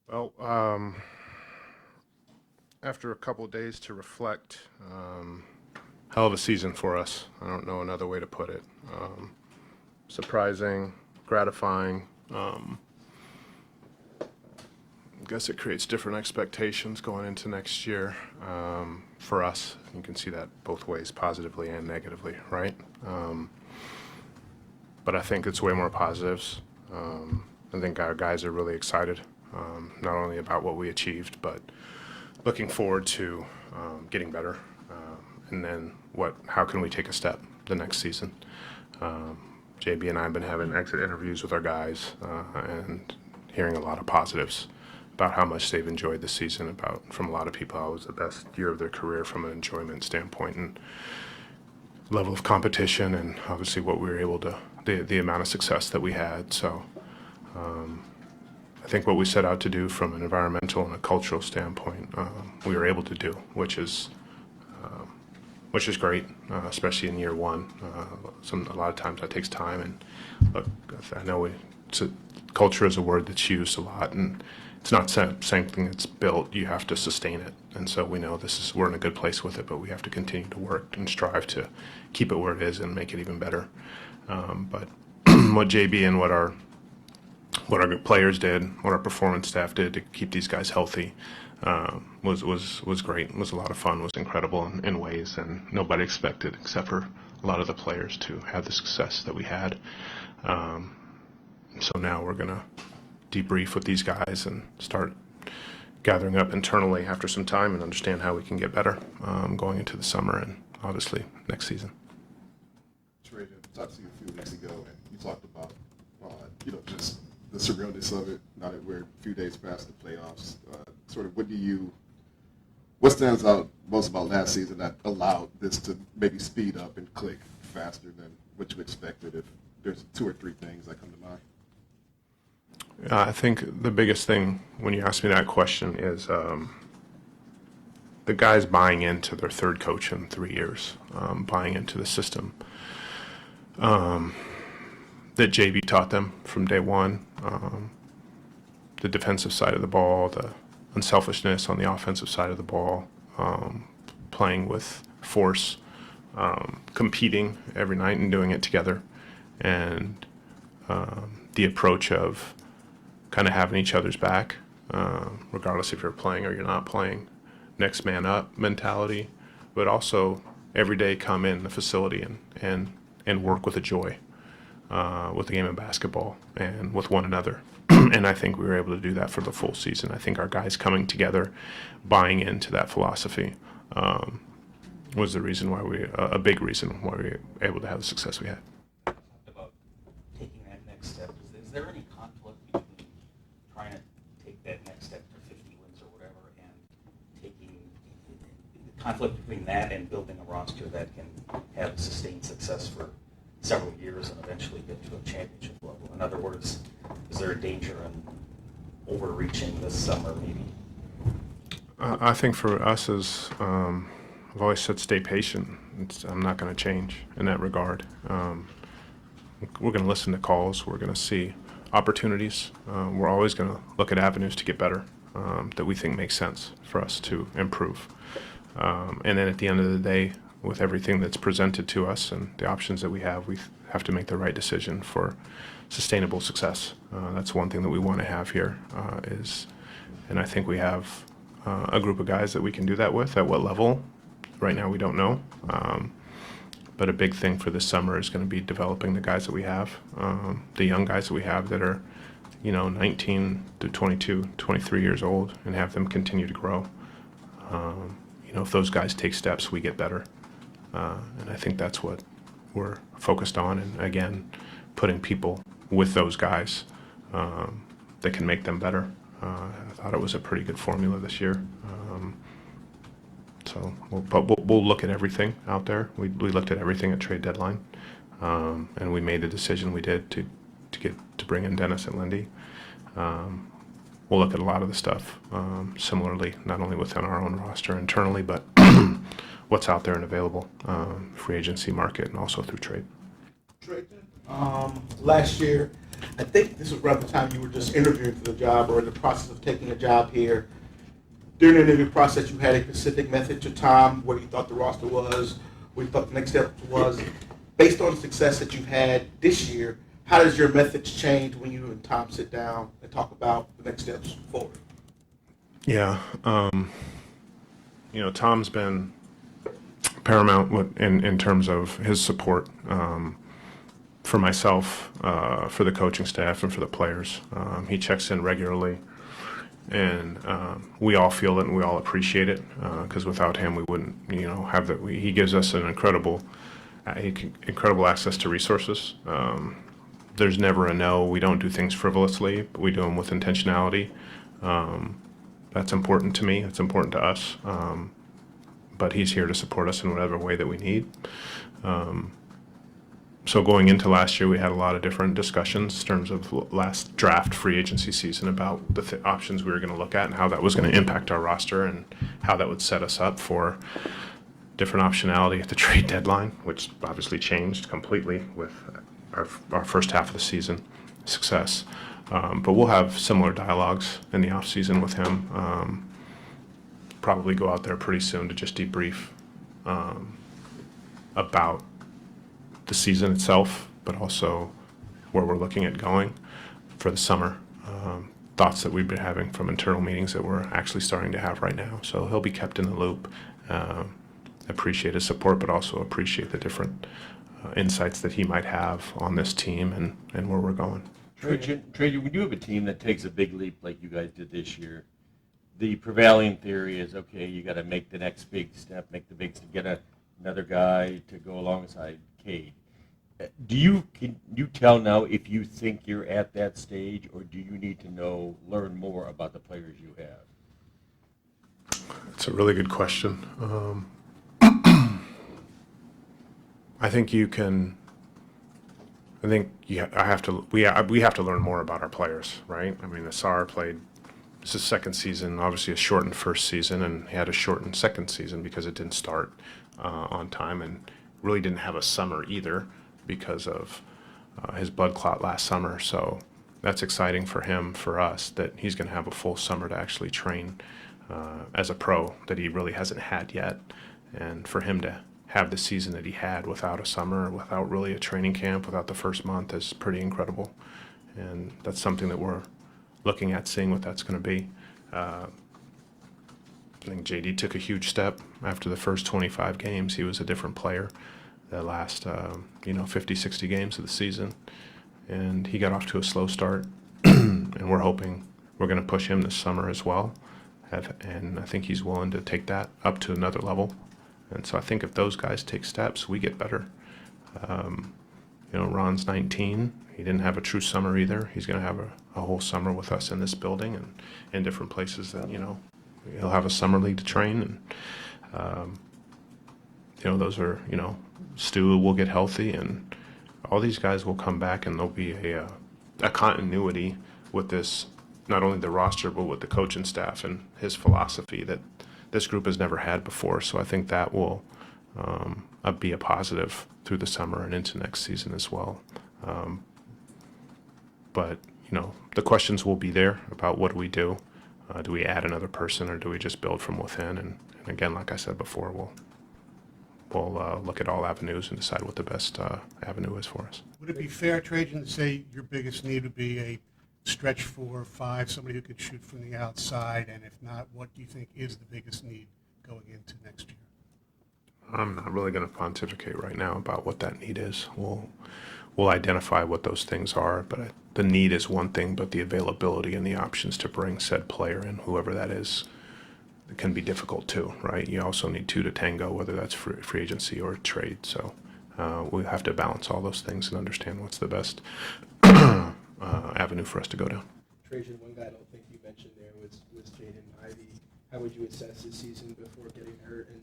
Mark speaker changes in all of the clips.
Speaker 1: Well, after a couple of days to reflect, hell of a season for us. I don't know another way to put it. Surprising, gratifying. I guess it creates different expectations going into next year for us. You can see that both ways, positively and negatively, right? But I think it's way more positives. I think our guys are really excited, not only about what we achieved, but looking forward to getting better. And then how can we take a step the next season? JB and I have been having exit interviews with our guys and hearing a lot of positives about how much they've enjoyed the season, from a lot of people how it was the best year of their career from an enjoyment standpoint and level of competition, and obviously what we were able to, the amount of success that we had. So I think what we set out to do from an environmental and a cultural standpoint, we were able to do, which is great, especially in year one. A lot of times that takes time, and look, I know culture is a word that's used a lot, and it's not something that's built. You have to sustain it, and so we know we're in a good place with it, but we have to continue to work and strive to keep it where it is and make it even better. But what JB and what our players did, what our performance staff did to keep these guys healthy, was great. It was a lot of fun. Was incredible in ways, and nobody expected, except for a lot of the players, to have the success that we had. So now we're gonna debrief with these guys and start gathering up internally after some time and understand how we can get better going into the summer and obviously next season.
Speaker 2: Trajan, I talked to you a few weeks ago, and you talked about just the surrealness of it. Now that we're a few days past the playoffs, what stands out most about last season that allowed this to maybe speed up and click faster than what you expected? If there's two or three things that come to mind.
Speaker 1: I think the biggest thing when you ask me that question is the guys buying into their third coach in 3 years, buying into the system that JB taught them from day one, the defensive side of the ball, the unselfishness on the offensive side of the ball, playing with force, competing every night and doing it together, and the approach of kind of having each other's back, regardless if you're playing or you're not playing, next man up mentality, but also every day come in the facility and work with a joy, with the game of basketball and with one another. And I think we were able to do that for the full season. I think our guys coming together, buying into that philosophy, was the reason why a big reason why we were able to have the success we had.
Speaker 3: About taking that next step. Is there any conflict between trying to take that next step to 50 wins or whatever, and taking the conflict between that and building a roster that can have sustained success for several years and eventually get to a championship level? In other words, is there a danger in overreaching this summer maybe?
Speaker 1: I think for us I've always said stay patient. I'm not going to change in that regard. We're going to listen to calls. We're going to see opportunities. We're always going to look at avenues to get better that we think make sense for us to improve. And then at the end of the day, with everything that's presented to us and the options that we have to make the right decision for sustainable success. That's one thing that we want to have here and I think we have a group of guys that we can do that with. At what level? Right now we don't know. But a big thing for this summer is going to be developing the guys that we have, the young guys that we have that are 19 to 22, 23 years old, and have them continue to grow. If those guys take steps, we get better. And I think that's what we're focused on. And again, putting people with those guys that can make them better. I thought it was a pretty good formula this year. So we'll look at everything out there. We looked at everything at trade deadline, and we made the decision we did to bring in Dennis and Lindy. We'll look at a lot of the stuff similarly, not only within our own roster internally, but what's out there and available, free agency market, and also through trade.
Speaker 4: Last year, I think this was around the time you were just interviewing for the job or in the process of taking a job here. During the interview process, you had a specific method to Tom, what you thought the roster was, what you thought the next step was. Based on the success that you've had this year, how does your methods change when you and Tom sit down and talk about the next steps forward?
Speaker 1: Yeah, Tom's been paramount in terms of his support for myself, for the coaching staff, and for the players. He checks in regularly, and we all feel it and we all appreciate it because without him, we wouldn't, have that. He gives us an incredible access to resources. There's never a no. We don't do things frivolously, but we do them with intentionality. That's important to me. It's important to us. But he's here to support us in whatever way that we need. So going into last year, we had a lot of different discussions in terms of last draft free agency season about the options we were going to look at and how that was going to impact our roster and how that would set us up for different optionality at the trade deadline, which obviously changed completely with our first half of the season success. But we'll have similar dialogues in the offseason with him. Probably go out there pretty soon to just debrief about the season itself, but also where we're looking at going for the summer. Thoughts that we've been having from internal meetings that we're actually starting to have right now. So he'll be kept in the loop. Appreciate his support, but also appreciate the different insights that he might have on this team and where we're going.
Speaker 5: Trajan, when you have a team that takes a big leap like you guys did this year, the prevailing theory is, okay, you got to make the next big step, get another guy to go alongside Cade. Can you tell now if you think you're at that stage, or do you need to learn more about the players you have?
Speaker 1: It's a really good question. I think you can. I think we have to learn more about our players, right? I mean, Asar played. This is second season, obviously a shortened first season, and he had a shortened second season because it didn't start on time, and really didn't have a summer either because of his blood clot last summer. So that's exciting for him, for us, that he's going to have a full summer to actually train as a pro that he really hasn't had yet, and for him to have the season that he had without a summer, without really a training camp, without the first month is pretty incredible. And that's something that we're looking at, seeing what that's going to be. I think JD took a huge step after the first 25 games. He was a different player the last 50, 60 games of the season. And he got off to a slow start. And we're hoping we're going to push him this summer as well. And I think he's willing to take that up to another level. And so I think if those guys take steps, we get better. Ron's 19. He didn't have a true summer either. He's going to have a whole summer with us in this building and in different places that, he'll have a summer league to train. And, those are, Stu will get healthy, and all these guys will come back, and there'll be a continuity with this, not only the roster, but with the coaching staff and his philosophy that this group has never had before. So I think that will be a positive through the summer and into next season as well. But the questions will be there about what do we do? Do we add another person, or do we just build from within? And again, like I said before, we'll look at all avenues and decide what the best avenue is for us.
Speaker 6: Would it be fair, Trajan, to say your biggest need would be a stretch 4 or 5, somebody who could shoot from the outside? And if not, what do you think is the biggest need going into next year?
Speaker 1: I'm not really going to pontificate right now about what that need is. We'll identify what those things are, but the need is one thing, but the availability and the options to bring said player in, whoever that is, it can be difficult too, right? You also need two to tango, whether that's free agency or trade. So we have to balance all those things and understand what's the best avenue for us to go down.
Speaker 7: Trajan, one guy I don't think you mentioned there was Jaden Ivey. How would you assess his season before getting hurt, and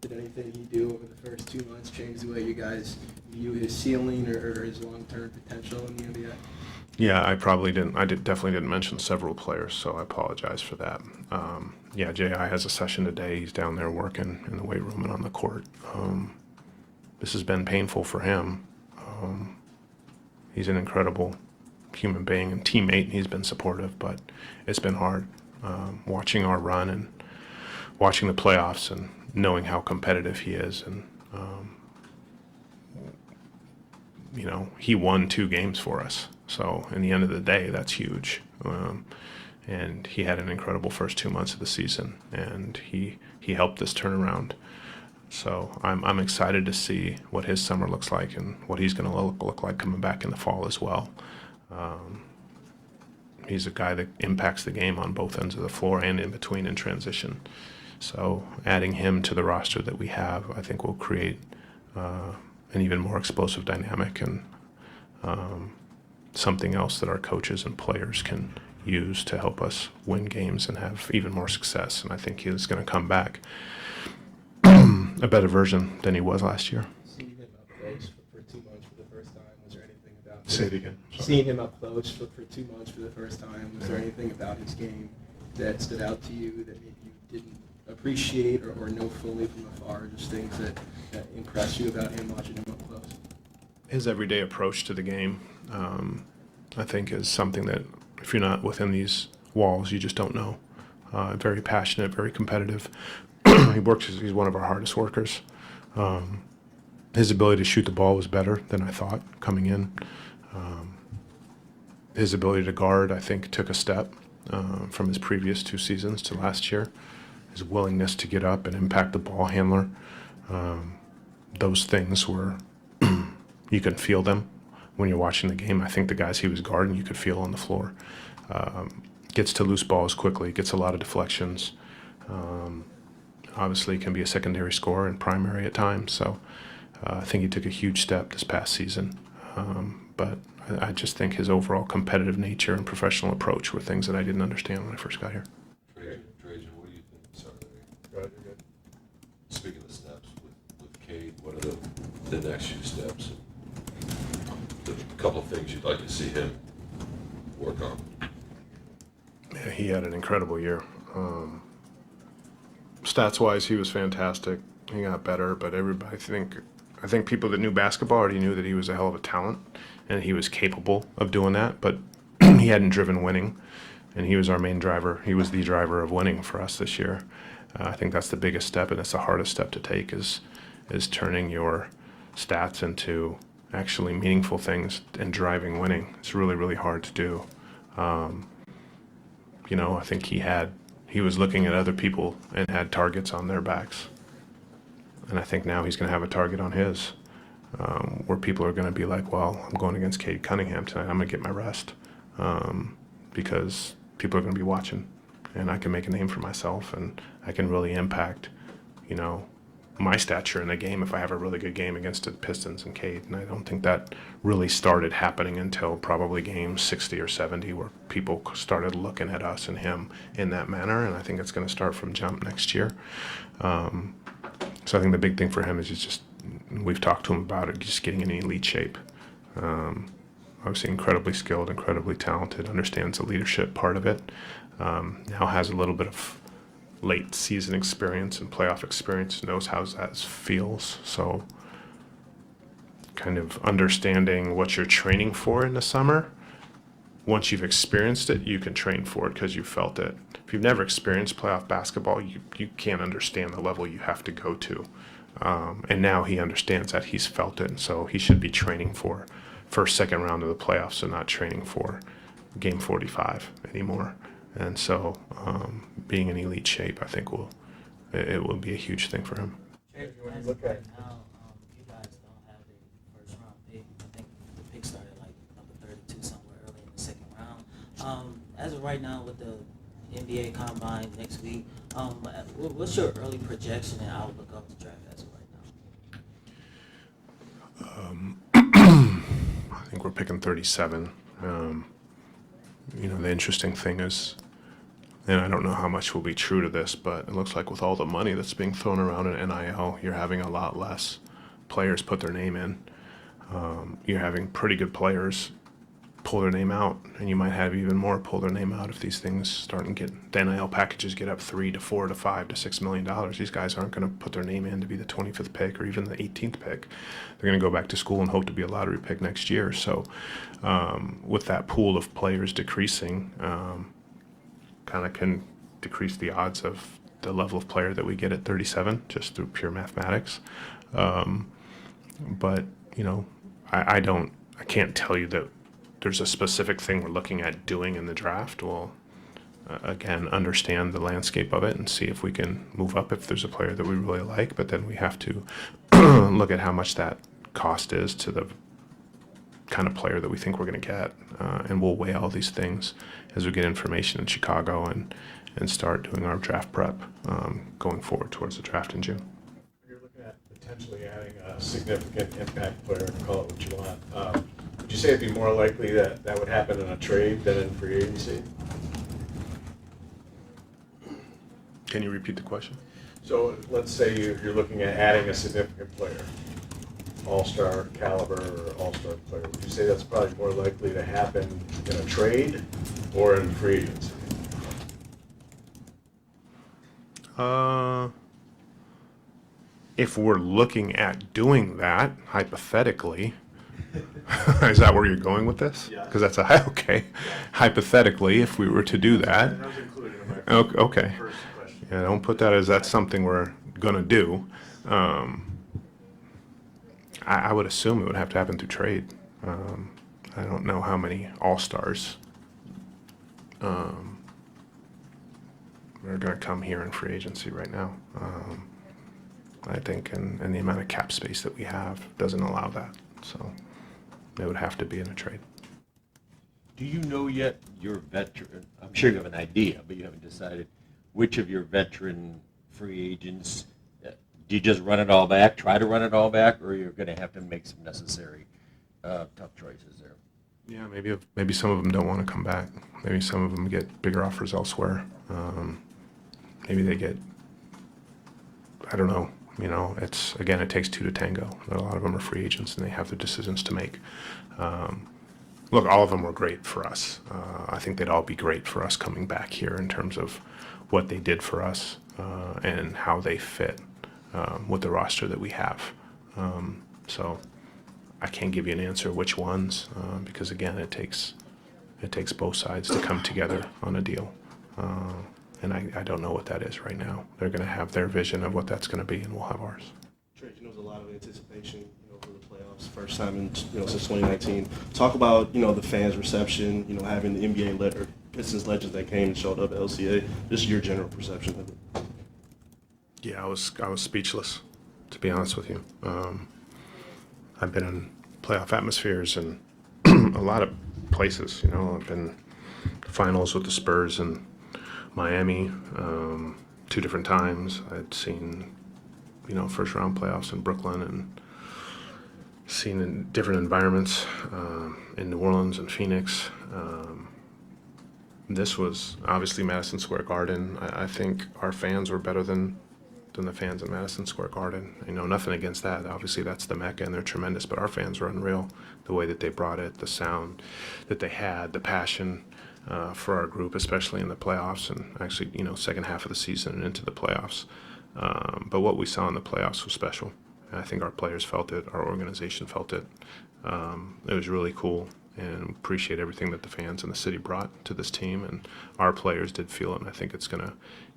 Speaker 7: did anything he do over the first 2 months change the way you guys view his ceiling or his long-term potential in the NBA?
Speaker 1: Yeah, I probably didn't. I definitely didn't mention several players, so I apologize for that. Yeah, J.I. has a session today. He's down there working in the weight room and on the court. This has been painful for him. He's an incredible human being and teammate, and he's been supportive, but it's been hard watching our run and watching the playoffs and knowing how competitive he is. And, he won 2 games for us. So in the end of the day, that's huge. And he had an incredible first 2 months of the season, and he helped us turn around. So I'm excited to see what his summer looks like and what he's going to look like coming back in the fall as well. He's a guy that impacts the game on both ends of the floor and in between in transition. So adding him to the roster that we have, I think will create an even more explosive dynamic and something else that our coaches and players can use to help us win games and have even more success. And I think he is going to come back a better version than he was last year.
Speaker 7: Seeing him up close for 2 months for the first time, was there anything about
Speaker 1: Say it again.
Speaker 7: Seeing him up close for 2 months for the first time, was there anything about his game that stood out to you that maybe you didn't appreciate or know fully from afar, just things that impressed you about him watching him up close?
Speaker 1: His everyday approach to the game, I think, is something that if you're not within these walls, you just don't know. Very passionate, very competitive. He's one of our hardest workers. His ability to shoot the ball was better than I thought coming in. His ability to guard, I think, took a step from his previous 2 seasons to last year. His willingness to get up and impact the ball handler. Those things were, you can feel them when you're watching the game. I think the guys he was guarding, you could feel on the floor. Gets to loose balls quickly, gets a lot of deflections. Obviously can be a secondary scorer and primary at times. So I think he took a huge step this past season. But I just think his overall competitive nature and professional approach were things that I didn't understand when I first got here.
Speaker 8: Trajan, what do you think? Sorry. Speaking of steps with Cade, what are the next few steps? The couple of things you'd like to see him work on.
Speaker 1: Yeah, he had an incredible year. Stats-wise, he was fantastic. He got better, but I think people that knew basketball already knew that he was a hell of a talent, and he was capable of doing that. But he hadn't driven winning, and he was our main driver. He was the driver of winning for us this year. I think that's the biggest step, and it's the hardest step to take is turning your stats into actually meaningful things and driving winning. It's really, really hard to do. I think he was looking at other people and had targets on their backs. And I think now he's going to have a target on his, where people are going to be like, well, I'm going against Cade Cunningham tonight. I'm going to get my rest because people are going to be watching. And I can make a name for myself, and I can really impact, my stature in the game if I have a really good game against the Pistons and Cade. And I don't think that really started happening until probably game 60 or 70, where people started looking at us and him in that manner. And I think it's going to start from jump next year. So I think the big thing for him is we've talked to him about it, just getting in elite shape. Obviously incredibly skilled, incredibly talented, understands the leadership part of it. Now has a little bit of late season experience and playoff experience, knows how that feels. So kind of understanding what you're training for in the summer. Once you've experienced it, you can train for it because you felt it. If you've never experienced playoff basketball, you can't understand the level you have to go to. And now he understands that, he's felt it, and so he should be training for first, second round of the playoffs and not training for game 45 anymore. And so being in elite shape, I think it will be a huge thing for him.
Speaker 9: As of right now, you guys don't have a first round pick. I think the pick started like number 32 somewhere early in the second round. As of right now, with the NBA Combine next week, what's your early projection and outlook of the draft as of right now?
Speaker 1: I think we're picking 37. The interesting thing is, and I don't know how much will be true to this, but it looks like with all the money that's being thrown around in NIL, you're having a lot less players put their name in. You're having pretty good players pull their name out, and you might have even more pull their name out if these things start and get the NIL packages get up $3 to $4 to $5 to $6 million. These guys aren't going to put their name in to be the 25th pick or even the 18th pick. They're going to go back to school and hope to be a lottery pick next year. So, with that pool of players decreasing, kind of can decrease the odds of the level of player that we get at 37 just through pure mathematics. But I can't tell you that there's a specific thing we're looking at doing in the draft. We'll, again, understand the landscape of it and see if we can move up if there's a player that we really like, but then we have to look at how much that cost is to the kind of player that we think we're going to get. And we'll weigh all these things as we get information in Chicago and start doing our draft prep going forward towards the draft in June.
Speaker 10: You're looking at potentially adding a significant impact player, call it what you want. Would you say it'd be more likely that that would happen in a trade than in free agency?
Speaker 1: Can you repeat the question?
Speaker 10: So let's say you're looking at adding a significant player, all-star caliber or all-star player. Would you say that's probably more likely to happen in a trade or in free agency?
Speaker 1: If we're looking at doing that, hypothetically, is that where you're going with this?
Speaker 10: Yeah.
Speaker 1: Because that's okay. Hypothetically, if we were to do that,
Speaker 10: That was included in my
Speaker 1: okay.
Speaker 10: first question.
Speaker 1: Yeah, don't put that as that's something we're gonna do. I would assume it would have to happen through trade. I don't know how many all-stars are gonna come here in free agency right now. I think, and the amount of cap space that we have doesn't allow that. So it would have to be in a trade.
Speaker 5: Do you know yet your veteran, I'm sure you have an idea, but you haven't decided which of your veteran free agents, do you just run it all back, try to run it all back, or you're going to have to make some necessary tough choices there?
Speaker 1: Yeah, maybe some of them don't want to come back. Maybe some of them get bigger offers elsewhere. Maybe they get, I don't know. It takes two to tango. A lot of them are free agents and they have their decisions to make. Look, all of them were great for us. I think they'd all be great for us coming back here in terms of what they did for us and how they fit with the roster that we have. So I can't give you an answer which ones because again, it takes both sides to come together on a deal. And I don't know what that is right now. They're going to have their vision of what that's going to be, and we'll have ours.
Speaker 2: Trajan, there was a lot of anticipation, for the playoffs, first time in since 2019. Talk about the fans' reception, having the NBA or Pistons legends that came and showed up at LCA. Just your general perception of it.
Speaker 1: Yeah, I was speechless, to be honest with you. I've been in playoff atmospheres and a lot of places. I've been finals with the Spurs and Miami 2 different times. I'd seen, first round playoffs in Brooklyn and seen in different environments in New Orleans and Phoenix. This was obviously Madison Square Garden. I think our fans were better than the fans in Madison Square Garden. Nothing against that. Obviously, that's the Mecca and they're tremendous, but our fans were unreal. The way that they brought it, the sound that they had, the passion. For our group, especially in the playoffs and actually, second half of the season and into the playoffs. But what we saw in the playoffs was special. And I think our players felt it, our organization felt it. It was really cool and appreciate everything that the fans and the city brought to this team. And our players did feel it, and I think it's going to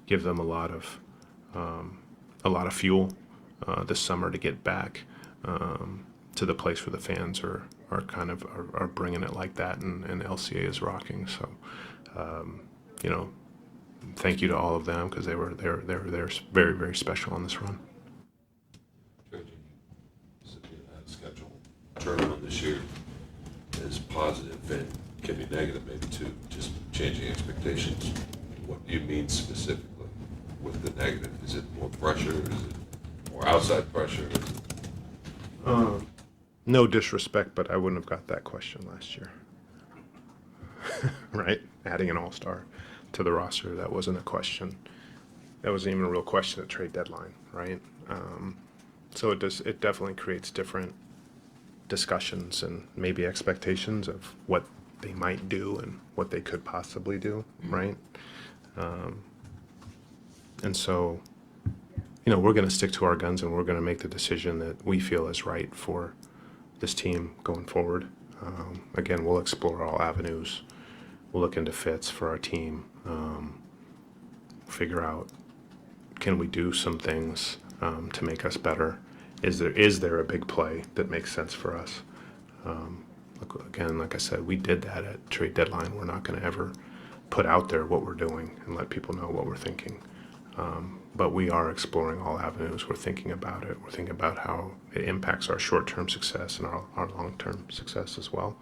Speaker 1: give them a lot of fuel this summer to get back to the place where the fans are bringing it like that, and LCA is rocking. So, thank you to all of them because they're very, very special on this run.
Speaker 8: Trajan, you said that schedule turnaround this year is positive and can be negative maybe too, just changing expectations. What do you mean specifically with the negative? Is it more pressure? Is it more outside pressure?
Speaker 1: No disrespect, but I wouldn't have got that question last year. Right? Adding an all-star to the roster, that wasn't a question. That wasn't even a real question at trade deadline, right? So it definitely creates different discussions and maybe expectations of what they might do and what they could possibly do, right? And so, we're going to stick to our guns and we're going to make the decision that we feel is right for this team going forward. Again, we'll explore all avenues. We'll look into fits for our team, figure out, can we do some things to make us better? Is there a big play that makes sense for us? Again, like I said, we did that at trade deadline. We're not going to ever put out there what we're doing and let people know what we're thinking. But we are exploring all avenues. We're thinking about it. We're thinking about how it impacts our short-term success and our long-term success as well.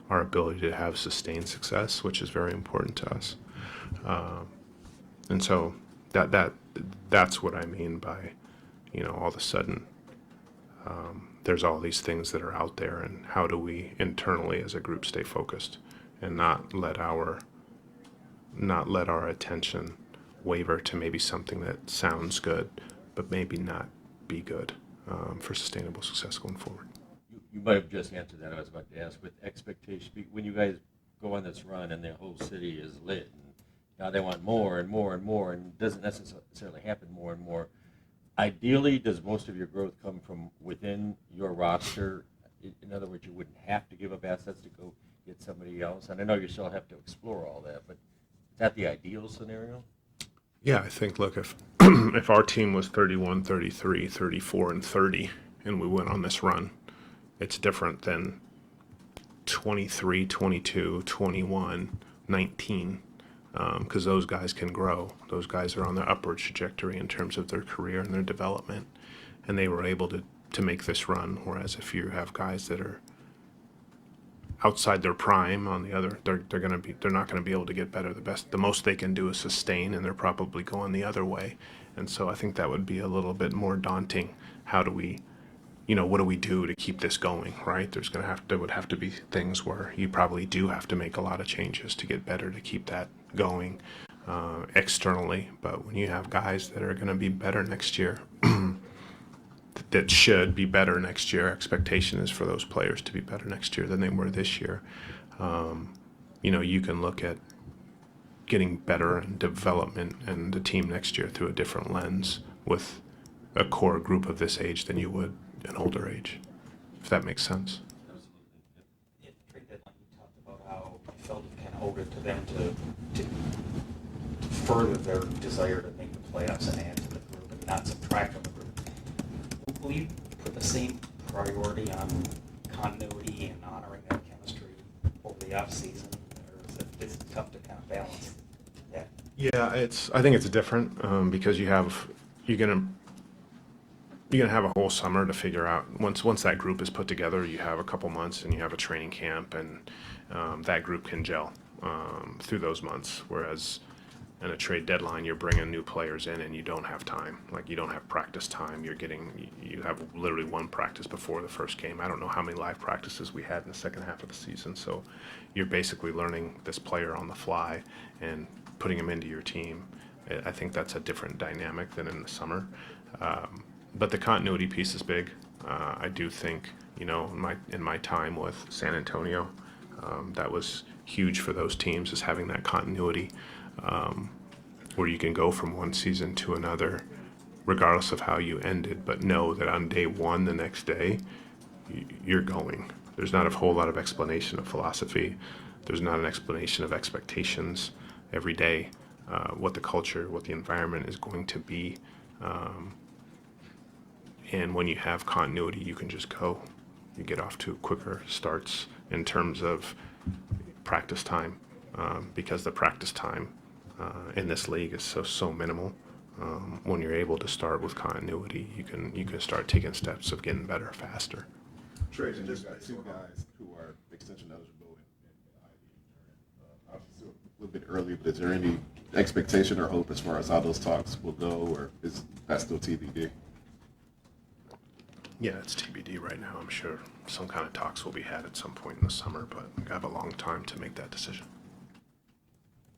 Speaker 1: Our ability to have sustained success, which is very important to us. And so that's what I mean by, all of a sudden, there's all these things that are out there, and how do we internally as a group stay focused and not let our attention waver to maybe something that sounds good, but maybe not be good for sustainable success going forward.
Speaker 5: You might have just answered that. I was about to ask, with expectation, when you guys go on this run and the whole city is lit, and now they want more and more and more, and it doesn't necessarily happen more and more. Ideally, does most of your growth come from within your roster? In other words, you wouldn't have to give up assets to go get somebody else. And I know you still have to explore all that, but is that the ideal scenario?
Speaker 1: Yeah, I think, look, if if our team was 31, 33, 34, and 30, and we went on this run, it's different than 23, 22, 21, 19, because those guys can grow. Those guys are on their upward trajectory in terms of their career and their development, and they were able to make this run, whereas if you have guys that are outside their prime on the other, they're not going to be able to get better. The most they can do is sustain, and they're probably going the other way. And so I think that would be a little bit more daunting. How do we, what do we do to keep this going, right? There would have to be things where you probably do have to make a lot of changes to get better, to keep that going externally. But when you have guys that are going to be better next year, that should be better next year. Expectation is for those players to be better next year than they were this year. You can look at getting better and development and the team next year through a different lens with a core group of this age than you would an older age, if that makes sense.
Speaker 3: At trade deadline, you talked about how you felt it kind of owed it to them to further their desire to make the playoffs and add to the group and not subtract from the group. Will you put the same priority on continuity and honoring that chemistry over the offseason, or is it tough to kind of balance that?
Speaker 1: Yeah, I think it's different because you're gonna have a whole summer to figure out. Once that group is put together, you have a couple months and you have a training camp, and that group can gel through those months. Whereas in a trade deadline, you're bringing new players in and you don't have time. Like, you don't have practice time. You have literally one practice before the first game. I don't know how many live practices we had in the second half of the season. So you're basically learning this player on the fly and putting him into your team. I think that's a different dynamic than in the summer. But the continuity piece is big. I do think, in my time with San Antonio, that was huge for those teams, is having that continuity. Where you can go from one season to another, regardless of how you ended, but know that on day one, the next day, you're going. There's not a whole lot of explanation of philosophy. There's not an explanation of expectations every day, what the culture, what the environment is going to be. And when you have continuity, you can just go. You get off to quicker starts in terms of practice time, because the practice time in this league is so minimal. When you're able to start with continuity, you can start taking steps of getting better faster.
Speaker 11: Trajan, just got two guys who are extension eligible in Ivy. Obviously, still a little bit early, but is there any expectation or hope as far as how those talks will go, or is that still TBD?
Speaker 1: Yeah, it's TBD right now. I'm sure some kind of talks will be had at some point in the summer, but I have a long time to make that decision.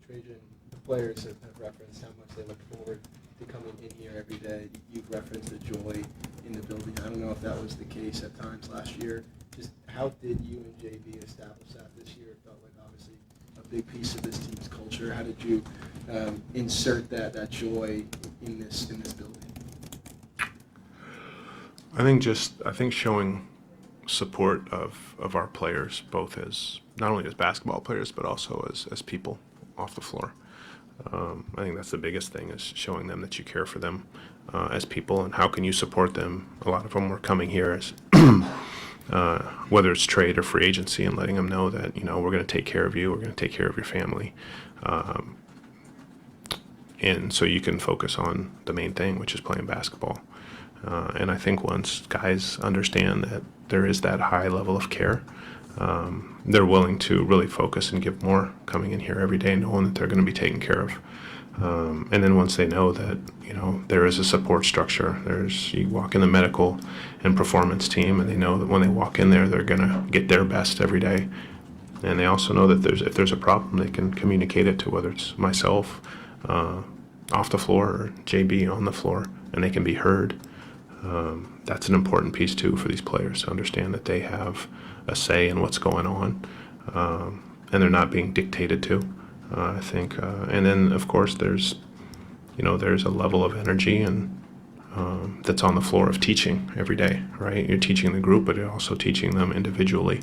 Speaker 7: Trajan, the players have referenced how much they look forward to coming in here every day. You've referenced the joy in the building. I don't know if that was the case at times last year. Just how did you and JB establish that this year? It felt like big piece of this team's culture. How did you insert that joy in this building?
Speaker 1: I think showing support of our players, both as not only as basketball players but also as people off the floor. I think that's the biggest thing, is showing them that you care for them as people, and how can you support them. A lot of them were coming here as whether it's trade or free agency, and letting them know that, we're going to take care of you, we're going to take care of your family, and so you can focus on the main thing, which is playing basketball. And I think once guys understand that there is that high level of care, they're willing to really focus and give more, coming in here every day knowing that they're going to be taken care of. And then once they know that, there is a support structure, you walk in the medical and performance team, and they know that when they walk in there, they're going to get their best every day. And they also know that if there's a problem, they can communicate it to, whether it's myself off the floor or JB on the floor, and they can be heard. That's an important piece too for these players, to understand that they have a say in what's going on, and they're not being dictated to. I think, and then of course there's a level of energy and that's on the floor of teaching every day, right? You're teaching the group, but you're also teaching them individually.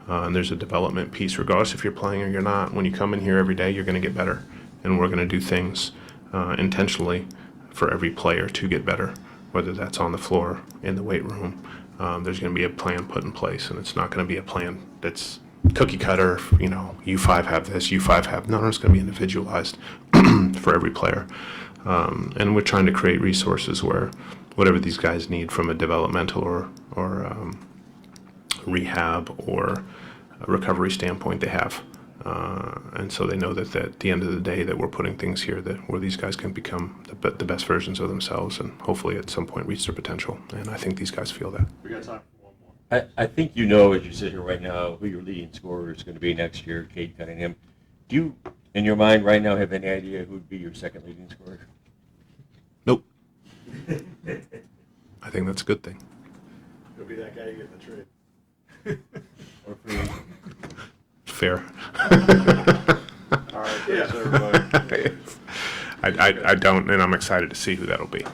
Speaker 1: And there's a development piece, regardless if you're playing or you're not. When you come in here every day, you're going to get better, and we're going to do things intentionally for every player to get better. Whether that's on the floor, in the weight room, there's going to be a plan put in place, and it's not going to be a plan that's cookie cutter, you five have this, you five have, no, it's going to be individualized for every player. And we're trying to create resources where whatever these guys need from a developmental or rehab or a recovery standpoint, they have. And so they know that at the end of the day that we're putting things here where these guys can become the best versions of themselves, and hopefully at some point reach their potential. And I think these guys feel that.
Speaker 10: We got time for one more.
Speaker 5: I think as you sit here right now, who your leading scorer is going to be next year, Cade Cunningham. Do you, in your mind right now, have any idea who would be your second leading scorer?
Speaker 1: Nope. I think that's a good thing.
Speaker 10: He'll be that guy you get in the trade.
Speaker 5: Or free?
Speaker 1: Fair.
Speaker 10: All right, thanks everybody.
Speaker 1: I don't, and I'm excited to see who that'll be.